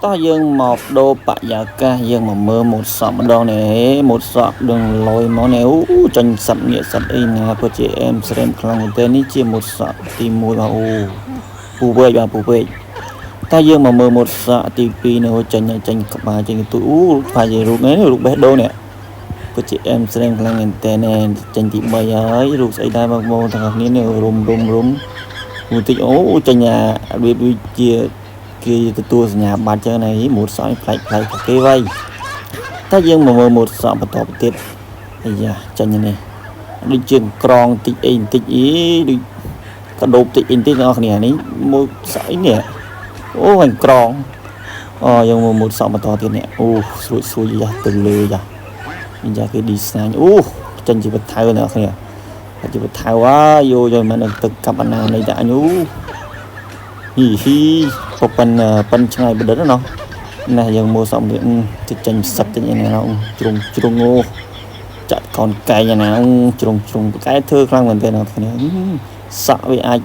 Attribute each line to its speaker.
Speaker 1: តោះយើងមកដូរបរិយាកាសយើងមកមើលម៉ូតសក់ម្ដងនេះម៉ូតសក់ដឹងលយមកនេះចាញ់សិតងាកសិតអីណាពិតជាអែមស្រែមខ្លាំងមែនទែននេះជាម៉ូតសក់ទី1បាទពូវែកបាទពូវែកតែយើងមកមើលម៉ូតសក់ទី2នេះចាញ់ក្បាលចាញ់ទូខ្វាយរូបនេះរូបបេះដូងនេះពិតជាអែមស្រែមខ្លាំងមែនទែនចាញ់ទី3ហើយរូបស្អីដែរបងប្អូនទាំងអស់គ្នានេះរុំមួយតិចចាញ់របៀបដូចជាគេទទួលសញ្ញាបត្រចឹងnàyម៉ូតសក់ផ្លែកគេវៃតែយើងមកមើលម៉ូតសក់បន្តទៀតអាយ៉ាចាញ់នេះដូចជាក្រងតិចអីបន្តិចដូចកដោបតិចអីបន្តិចបងប្អូននេះម៉ូតសក់នេះវិញក្រងយើងមកម៉ូតសក់បន្តទៀតនេះស្រួយយ៉ាទៅលើយ៉ាយ៉ាគេ design ចាញ់ជីវិតថៅអ្នកគ្នាជីវិតថៅយកមិនទឹកកាប់អាណានៃតាអញហ៊ីប៉ុនឆ្ងាយបដិណោះណាយើងមើលសំលៀកទៅចាញ់សឹកទៅឯណាជ្រុងចាក់កូនកែងឯណាជ្រុងកែធ្វើខ្លាំងមែនទេអ្នកគ្នាសក់វាអាច